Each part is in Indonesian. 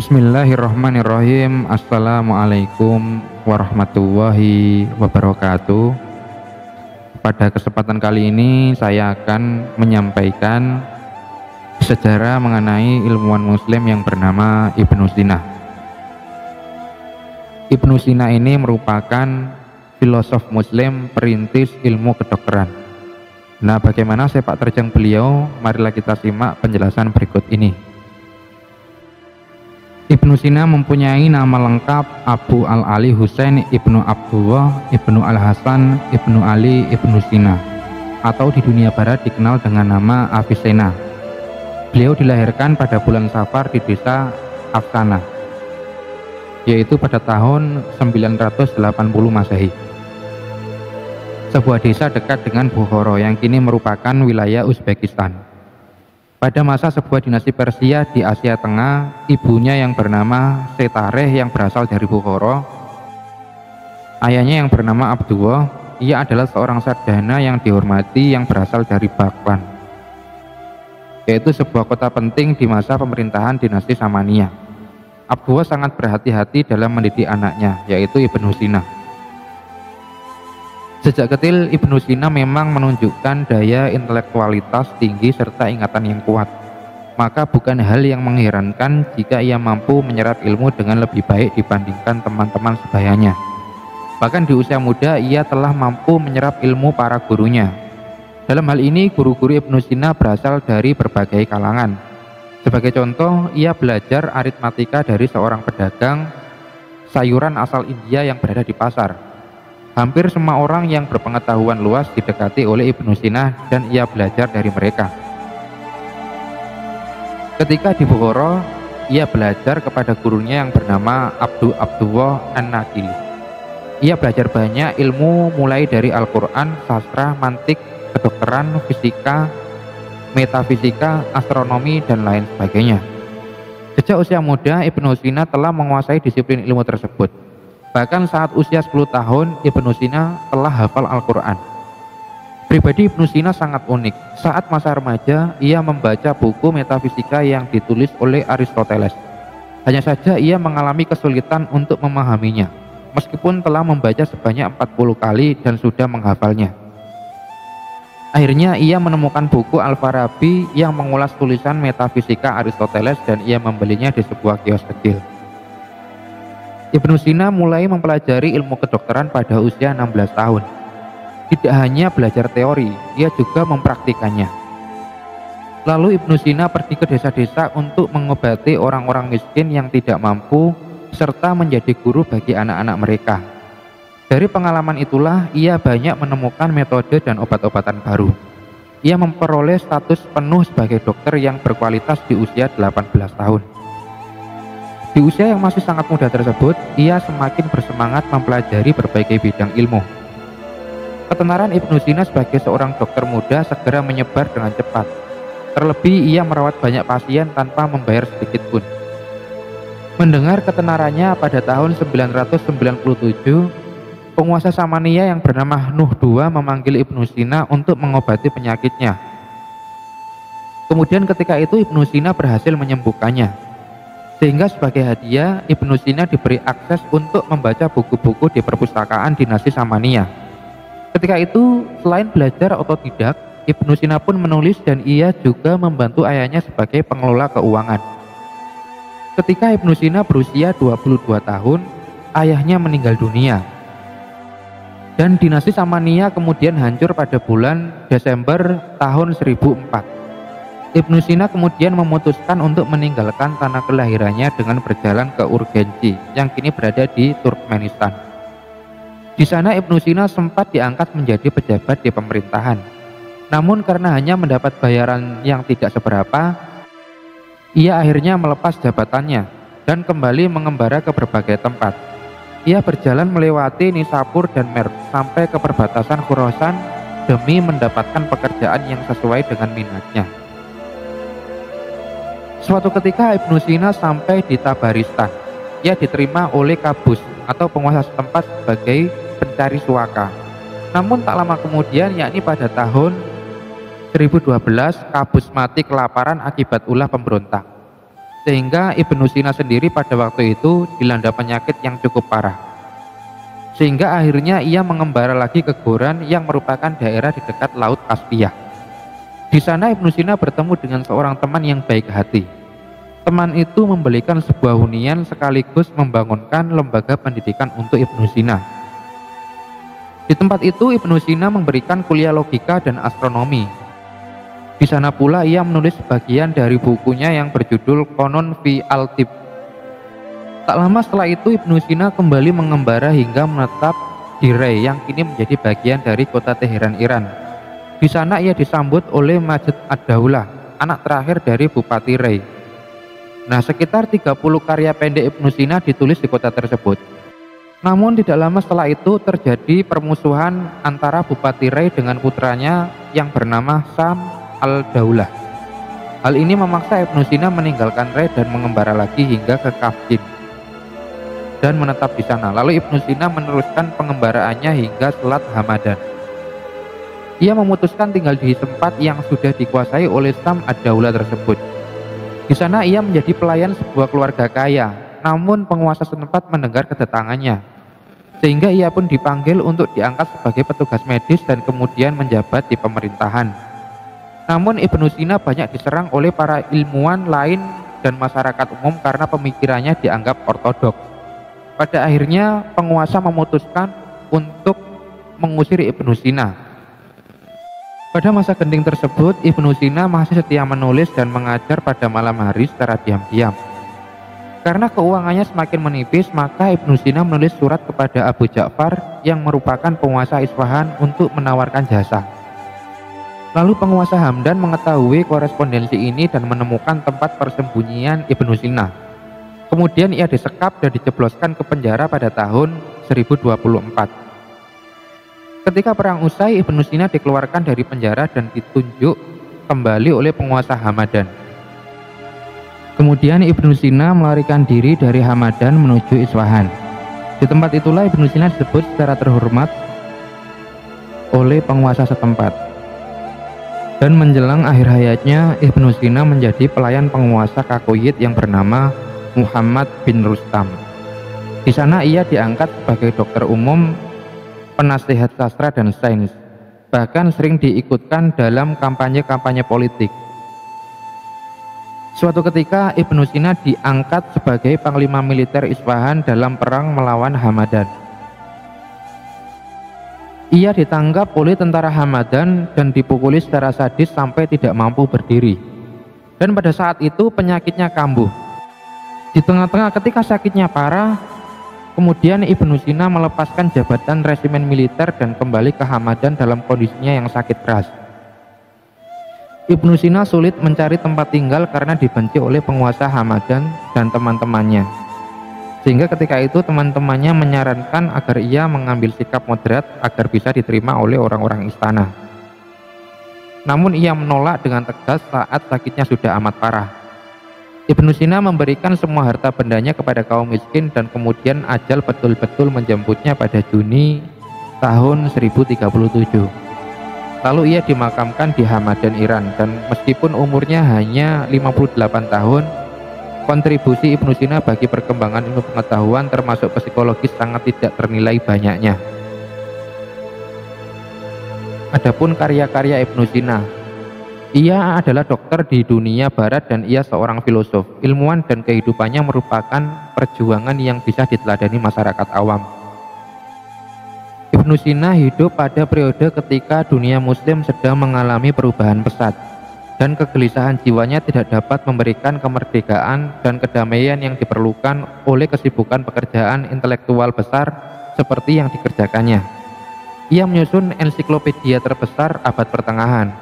Bismillahirrahmanirrahim. Assalamualaikum warahmatullahi wabarakatuh. Pada kesempatan kali ini saya akan menyampaikan sejarah mengenai ilmuwan muslim yang bernama Ibnu Sina. Ibnu Sina ini merupakan filosof muslim perintis ilmu kedokteran. Nah, bagaimana sepak terjang beliau? Marilah kita simak penjelasan berikut ini. Ibnu Sina mempunyai nama lengkap Abu Al-Ali Husain Ibnu Abdullah Ibnu Al-Hasan Ibnu Ali Ibnu Sina, atau di dunia barat dikenal dengan nama Avicenna. Beliau dilahirkan pada bulan Safar di desa Afsana, yaitu pada tahun 980 Masehi. Sebuah desa dekat dengan Bukhara yang kini merupakan wilayah Uzbekistan. Pada masa sebuah dinasti Persia di Asia Tengah, ibunya yang bernama Setareh yang berasal dari Bukhara, ayahnya yang bernama Abdullah, ia adalah seorang sarjana yang dihormati yang berasal dari Baklan, yaitu sebuah kota penting di masa pemerintahan dinasti Samaniyah. Abdullah sangat berhati-hati dalam mendidik anaknya, yaitu Ibnu Sina. Sejak kecil, Ibnu Sina memang menunjukkan daya intelektualitas tinggi serta ingatan yang kuat. Maka bukan hal yang mengherankan jika ia mampu menyerap ilmu dengan lebih baik dibandingkan teman-teman sebayanya. Bahkan di usia muda, ia telah mampu menyerap ilmu para gurunya. Dalam hal ini, guru-guru Ibnu Sina berasal dari berbagai kalangan. Sebagai contoh, ia belajar aritmatika dari seorang pedagang sayuran asal India yang berada di pasar. Hampir semua orang yang berpengetahuan luas didekati oleh Ibnu Sina dan ia belajar dari mereka. Ketika di Bukhara, ia belajar kepada gurunya yang bernama Abdullah An-Nakili. Ia belajar banyak ilmu mulai dari Al-Quran, sastra, mantik, kedokteran, fisika, metafisika, astronomi, dan lain sebagainya. Sejak usia muda, Ibnu Sina telah menguasai disiplin ilmu tersebut. Bahkan saat usia 10 tahun, Ibnu Sina telah hafal Al-Quran. Pribadi Ibnu Sina sangat unik. Saat masa remaja, ia membaca buku metafisika yang ditulis oleh Aristoteles. Hanya saja ia mengalami kesulitan untuk memahaminya, meskipun telah membaca sebanyak 40 kali dan sudah menghafalnya. Akhirnya ia menemukan buku Al-Farabi yang mengulas tulisan metafisika Aristoteles dan ia membelinya di sebuah kios kecil. Ibnu Sina mulai mempelajari ilmu kedokteran pada usia 16 tahun. Tidak hanya belajar teori, ia juga mempraktikannya. Lalu Ibnu Sina pergi ke desa-desa untuk mengobati orang-orang miskin yang tidak mampu, serta menjadi guru bagi anak-anak mereka. Dari pengalaman itulah, ia banyak menemukan metode dan obat-obatan baru. Ia memperoleh status penuh sebagai dokter yang berkualitas di usia 18 tahun. Di usia yang masih sangat muda tersebut, ia semakin bersemangat mempelajari berbagai bidang ilmu. Ketenaran Ibnu Sina sebagai seorang dokter muda segera menyebar dengan cepat. Terlebih ia merawat banyak pasien tanpa membayar sedikit pun. Mendengar ketenarannya pada tahun 997, penguasa Samaniyah yang bernama Nuh II memanggil Ibnu Sina untuk mengobati penyakitnya. Kemudian ketika itu Ibnu Sina berhasil menyembuhkannya. Sehingga sebagai hadiah, Ibnu Sina diberi akses untuk membaca buku-buku di perpustakaan dinasti Samaniyah. Ketika itu, selain belajar otodidak, Ibnu Sina pun menulis dan ia juga membantu ayahnya sebagai pengelola keuangan. Ketika Ibnu Sina berusia 22 tahun, ayahnya meninggal dunia. Dan dinasti Samaniyah kemudian hancur pada bulan Desember tahun 1004. Ibnu Sina kemudian memutuskan untuk meninggalkan tanah kelahirannya dengan berjalan ke Urgenci yang kini berada di Turkmenistan. Di sana Ibnu Sina sempat diangkat menjadi pejabat di pemerintahan. Namun karena hanya mendapat bayaran yang tidak seberapa, ia akhirnya melepas jabatannya dan kembali mengembara ke berbagai tempat. Ia berjalan melewati Nisapur dan Merv sampai ke perbatasan Khurasan demi mendapatkan pekerjaan yang sesuai dengan minatnya. Suatu ketika Ibnu Sina sampai di Tabaristan. Ia diterima oleh Qabus atau penguasa setempat sebagai pencari suaka. Namun tak lama kemudian, yakni pada tahun 1012, Qabus mati kelaparan akibat ulah pemberontak. sehingga Ibnu Sina sendiri pada waktu itu dilanda penyakit yang cukup parah. Sehingga akhirnya ia mengembara lagi ke Goran yang merupakan daerah di dekat Laut Kaspia. Di sana Ibnu Sina bertemu dengan seorang teman yang baik hati. Teman itu membelikan sebuah hunian sekaligus membangunkan lembaga pendidikan untuk Ibnu Sina. Di tempat itu Ibnu Sina memberikan kuliah logika dan astronomi. Di sana pula ia menulis bagian dari bukunya yang berjudul Konon fi al-Tib. Tak lama setelah itu Ibnu Sina kembali mengembara hingga menetap di Ray yang kini menjadi bagian dari kota Teheran, Iran. Di sana ia disambut oleh Majid ad-Daulah, anak terakhir dari Bupati Ray. Nah, sekitar 30 karya pendek Ibnu Sina ditulis di kota tersebut. Namun tidak lama setelah itu terjadi permusuhan antara Bupati Ray dengan putranya yang bernama Sam al-Daulah. Hal ini memaksa Ibnu Sina meninggalkan Ray dan mengembara lagi hingga ke Kafjin dan menetap di sana. Lalu Ibnu Sina meneruskan pengembaraannya hingga Selat Hamadan. Ia memutuskan tinggal di tempat yang sudah dikuasai oleh Sam ad-Daulah tersebut. Di sana ia menjadi pelayan sebuah keluarga kaya, namun penguasa setempat mendengar kedatangannya, sehingga ia pun dipanggil untuk diangkat sebagai petugas medis dan kemudian menjabat di pemerintahan. Namun Ibnu Sina banyak diserang oleh para ilmuwan lain dan masyarakat umum karena pemikirannya dianggap ortodoks. Pada akhirnya penguasa memutuskan untuk mengusir Ibnu Sina. Pada masa genting tersebut, Ibnu Sina masih setia menulis dan mengajar pada malam hari secara diam-diam. Karena keuangannya semakin menipis, maka Ibnu Sina menulis surat kepada Abu Ja'far yang merupakan penguasa Isfahan untuk menawarkan jasa. Lalu penguasa Hamdan mengetahui korespondensi ini dan menemukan tempat persembunyian Ibnu Sina. Kemudian ia disekap dan dijebloskan ke penjara pada tahun 1024. Ketika perang usai, Ibnu Sina dikeluarkan dari penjara dan ditunjuk kembali oleh penguasa Hamadan. Kemudian Ibnu Sina melarikan diri dari Hamadan menuju Isfahan. Di tempat itulah Ibnu Sina disebut secara terhormat oleh penguasa setempat. Dan menjelang akhir hayatnya, Ibnu Sina menjadi pelayan penguasa Kakuyid yang bernama Muhammad bin Rustam. Di sana ia diangkat sebagai dokter umum, penasihat sastra dan sains, bahkan sering diikutkan dalam kampanye-kampanye politik. Suatu ketika Ibnu Sina diangkat sebagai panglima militer Isfahan dalam perang melawan Hamadan. Ia ditangkap oleh tentara Hamadan dan dipukuli secara sadis sampai tidak mampu berdiri. Dan pada saat itu penyakitnya kambuh. Di tengah-tengah ketika sakitnya parah, kemudian Ibnu Sina melepaskan jabatan resimen militer dan kembali ke Hamadan dalam kondisinya yang sakit keras. Ibnu Sina sulit mencari tempat tinggal karena dibenci oleh penguasa Hamadan dan teman-temannya. Sehingga ketika itu teman-temannya menyarankan agar ia mengambil sikap moderat agar bisa diterima oleh orang-orang istana. Namun ia menolak dengan tegas saat sakitnya sudah amat parah. Ibnu Sina memberikan semua harta bendanya kepada kaum miskin dan kemudian ajal betul-betul menjemputnya pada Juni tahun 1037. Lalu ia dimakamkan di Hamadan, Iran, dan meskipun umurnya hanya 58 tahun, kontribusi Ibnu Sina bagi perkembangan ilmu pengetahuan termasuk psikologis sangat tidak ternilai banyaknya. Adapun karya-karya Ibnu Sina, ia adalah dokter di dunia barat dan ia seorang filosof, ilmuwan, dan kehidupannya merupakan perjuangan yang bisa diteladani masyarakat awam. Ibnu Sina hidup pada periode ketika dunia muslim sedang mengalami perubahan pesat dan kegelisahan jiwanya tidak dapat memberikan kemerdekaan dan kedamaian yang diperlukan oleh kesibukan pekerjaan intelektual besar seperti yang dikerjakannya. Ia menyusun ensiklopedia terbesar abad pertengahan,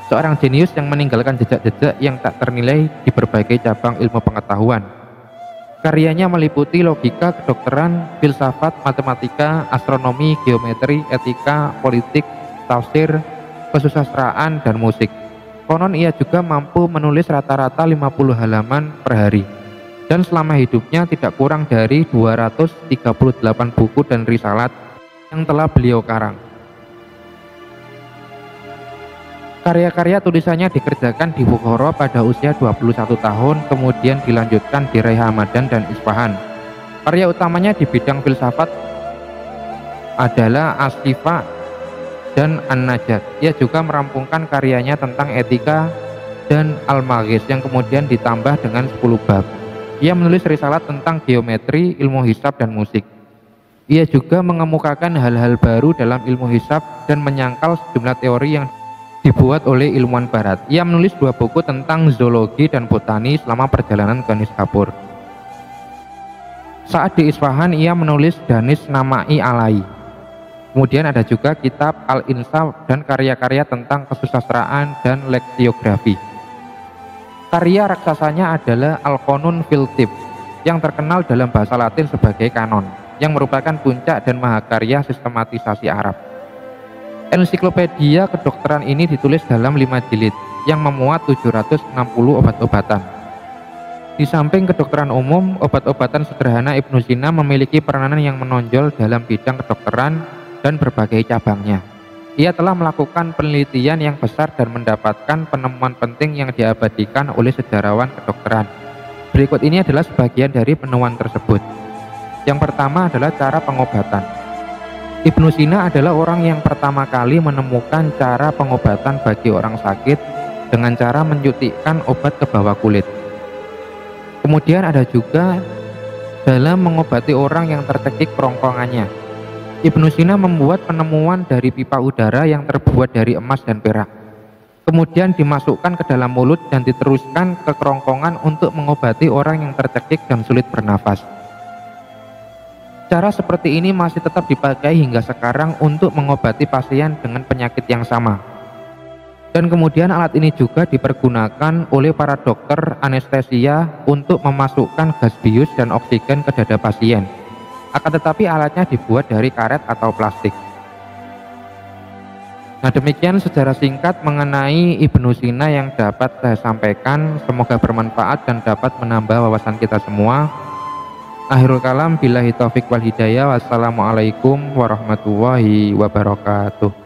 seorang jenius yang meninggalkan jejak-jejak yang tak ternilai di berbagai cabang ilmu pengetahuan. Karyanya meliputi logika, kedokteran, filsafat, matematika, astronomi, geometri, etika, politik, tafsir, kesusastraan, dan musik. Konon ia juga mampu menulis rata-rata 50 halaman per hari. Dan selama hidupnya tidak kurang dari 238 buku dan risalat yang telah beliau karang. Karya-karya tulisannya dikerjakan di Bukhara pada usia 21 tahun, kemudian dilanjutkan di Rai Hamadan dan Isfahan. Karya utamanya di bidang filsafat adalah As-Sifa dan An-Najat. Ia juga merampungkan karyanya tentang etika dan Al-Maghis yang kemudian ditambah dengan 10 bab. Ia menulis risalah tentang geometri, ilmu hisab, dan musik. Ia juga mengemukakan hal-hal baru dalam ilmu hisab dan menyangkal sejumlah teori yang dibuat oleh ilmuwan barat. Ia menulis 2 buku tentang zoologi dan botani selama perjalanan ke Nishapur. Saat di Isfahan, ia menulis Danis Namai Alai. Kemudian ada juga kitab Al-Insaf dan karya-karya tentang kesusastraan dan leksiografi. Karya raksasanya adalah Al-Qanun fil Tibb, yang terkenal dalam bahasa Latin sebagai kanon, yang merupakan puncak dan mahakarya sistematisasi Arab. Ensiklopedia kedokteran ini ditulis dalam 5 jilid yang memuat 760 obat-obatan. Di samping kedokteran umum, obat-obatan sederhana Ibnu Sina memiliki peranan yang menonjol dalam bidang kedokteran dan berbagai cabangnya. Ia telah melakukan penelitian yang besar dan mendapatkan penemuan penting yang diabadikan oleh sejarawan kedokteran. Berikut ini adalah sebagian dari penemuan tersebut. Yang pertama adalah cara pengobatan. Ibnu Sina adalah orang yang pertama kali menemukan cara pengobatan bagi orang sakit dengan cara menyuntikkan obat ke bawah kulit. Kemudian ada juga dalam mengobati orang yang tercekik kerongkongannya. Ibnu Sina membuat penemuan dari pipa udara yang terbuat dari emas dan perak. Kemudian dimasukkan ke dalam mulut dan diteruskan ke kerongkongan untuk mengobati orang yang tercekik dan sulit bernafas. Cara seperti ini masih tetap dipakai hingga sekarang untuk mengobati pasien dengan penyakit yang sama. Dan kemudian alat ini juga dipergunakan oleh para dokter anestesia untuk memasukkan gas bius dan oksigen ke dada pasien. Akan tetapi alatnya dibuat dari karet atau plastik. Nah, demikian sejarah singkat mengenai Ibnu Sina yang dapat saya sampaikan. Semoga bermanfaat dan dapat menambah wawasan kita semua. Akhirul kalam, billahi taufik wal hidayah. Wassalamualaikum warahmatullahi wabarakatuh.